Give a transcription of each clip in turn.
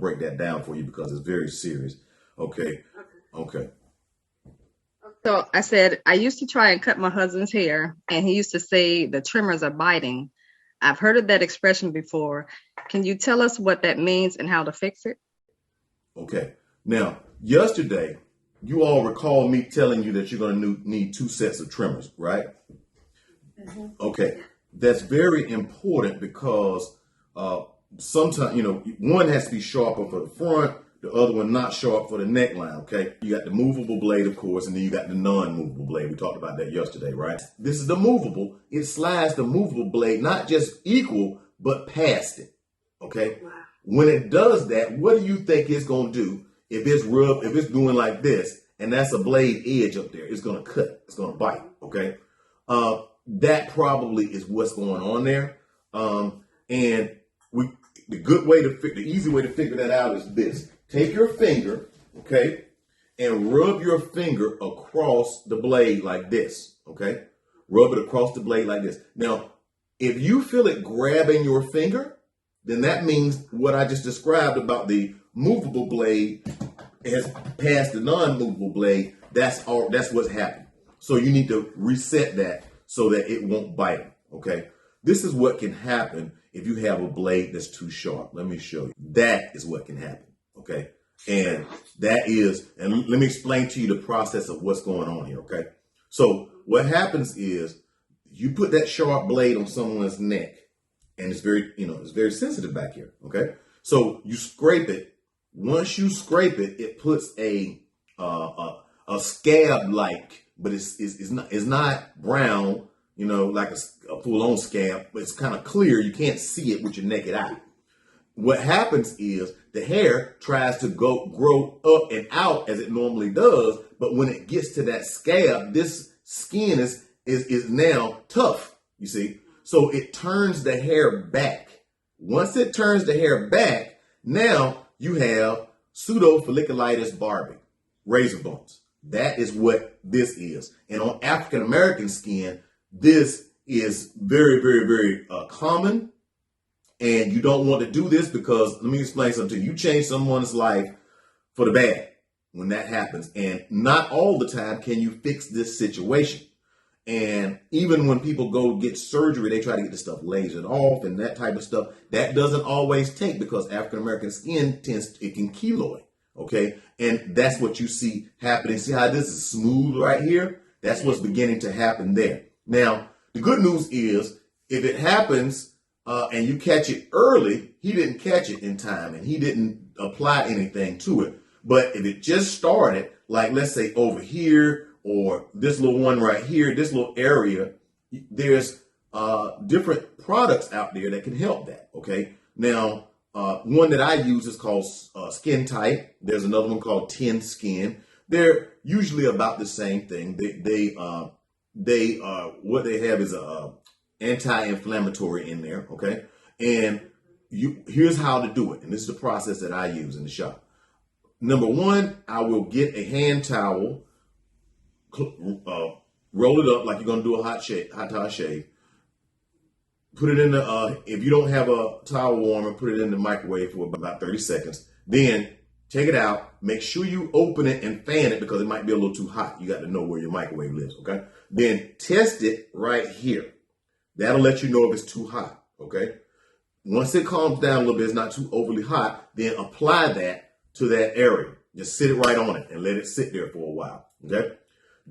break that down for you because it's very serious. Okay. Okay. So I said, I used to try and cut my husband's hair, and he used to say the trimmers are biting. I've heard of that expression before. Can you tell us what that means and how to fix it? Okay. Now, yesterday, you all recall me telling you that you're going to need 2 sets of trimmers, right? Okay. That's very important because sometimes, one has to be sharper for the front, the other one not sharp for the neckline, okay? You got the movable blade, of course, and then you got the non-movable blade. We talked about that yesterday, right? This is the movable. It slides the movable blade not just equal, but past it, okay? Wow. When it does that, what do you think it's going to do if it's doing like this, and that's a blade edge up there? It's going to cut. It's going to bite, okay? That probably is what's going on there. And the easy way to figure that out is this. Take your finger, okay, and rub your finger across the blade like this, okay? Rub it across the blade like this. Now, if you feel it grabbing your finger, then that means what I just described about the movable blade has passed the non-movable blade. That's what's happened. So you need to reset that so that it won't bite them, okay? This is what can happen if you have a blade that's too sharp. Let me show you. That is what can happen, okay? And let me explain to you the process of what's going on here, okay? So what happens is you put that sharp blade on someone's neck, and it's very sensitive back here, okay? So you scrape it. Once you scrape it, it puts a scab-like, but it's not brown, like a full-on scab, but it's kind of clear. You can't see it with your naked eye. What happens is the hair tries to grow up and out as it normally does, but when it gets to that scab, this skin is now tough, you see? So it turns the hair back. Once it turns the hair back, now you have pseudofolliculitis Barber, razor bumps. That is what this is. And on African American skin, this is very, very, very common. And you don't want to do this because, let me explain something to you. You change someone's life for the bad when that happens. And not all the time can you fix this situation. And even when people go get surgery, they try to get this stuff lasered off and that type of stuff. That doesn't always take because African American skin it can keloid. Okay. And that's what you see happening. See how this is smooth right here? That's what's beginning to happen there. Now, the good news is if it happens and you catch it early, he didn't catch it in time and he didn't apply anything to it. But if it just started, like let's say over here or this little one right here, this little area, there's different products out there that can help that. Okay. Now, one that I use is called Skin Tight. There's another one called Tin Skin. They're usually about the same thing. What they have is a anti-inflammatory in there, okay? And here's how to do it. And this is the process that I use in the shop. Number one, I will get a hand towel, roll it up like you're gonna do a hot towel shave. Put it in if you don't have a towel warmer, put it in the microwave for about 30 seconds. Then take it out. Make sure you open it and fan it because it might be a little too hot. You got to know where your microwave lives, okay? Then test it right here. That'll let you know if it's too hot, okay? Once it calms down a little bit, it's not too overly hot, then apply that to that area. Just sit it right on it and let it sit there for a while, okay?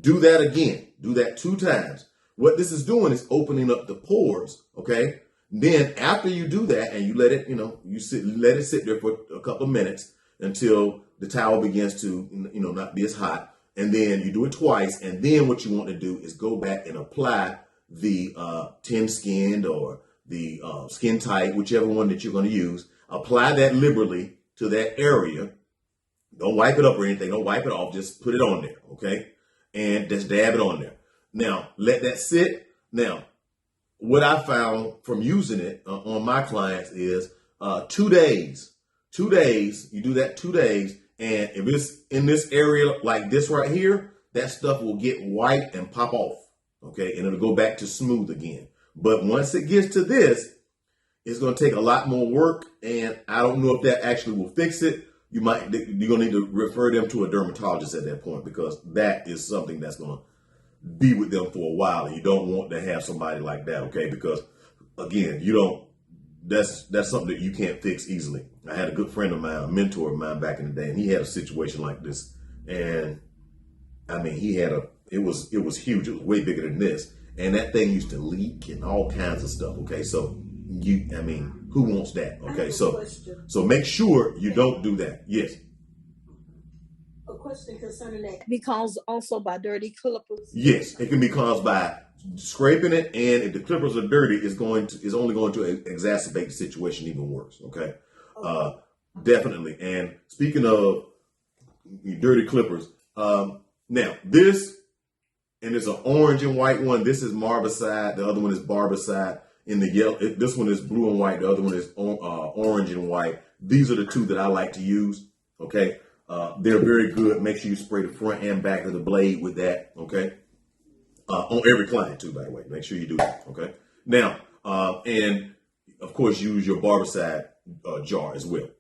Do that again. Do that 2 times. What this is doing is opening up the pores, okay? Then after you do that and you let it, let it sit there for a couple of minutes until the towel begins to, not be as hot. And then you do it twice. And then what you want to do is go back and apply the Tin Skinned or the Skin Tight, whichever one that you're going to use. Apply that liberally to that area. Don't wipe it up or anything. Don't wipe it off. Just put it on there, okay? And just dab it on there. Now, let that sit. Now, what I found from using it on my clients is 2 days. 2 days, you do that 2 days. And if it's in this area like this right here, that stuff will get white and pop off. Okay, and it'll go back to smooth again. But once it gets to this, it's going to take a lot more work, and I don't know if that actually will fix it. You're going to need to refer them to a dermatologist at that point, because that is something that's going to be with them for a while, and you don't want to have somebody like that, okay? Because again, that's something that you can't fix easily. I had a good friend of mine, a mentor of mine back in the day, and he had a situation like this, and I mean, it was huge. It was way bigger than this, and that thing used to leak and all kinds of stuff. Okay, so who wants that? Okay, so make sure you don't do that. Yes. A question concerning that. Be caused also by dirty clippers. Yes, it can be caused by scraping it, and if the clippers are dirty, it's only going to exacerbate the situation even worse. Okay, definitely. And speaking of dirty clippers, now this, and it's an orange and white one. This is Marbicide. The other one is Barbicide. In the yellow, this one is blue and white. The other one is orange and white. These are the two that I like to use. Okay, they're very good. Make sure you spray the front and back of the blade with that. Okay, on every client too, by the way. Make sure you do that. Okay. Now, and of course, use your Barbicide jar as well.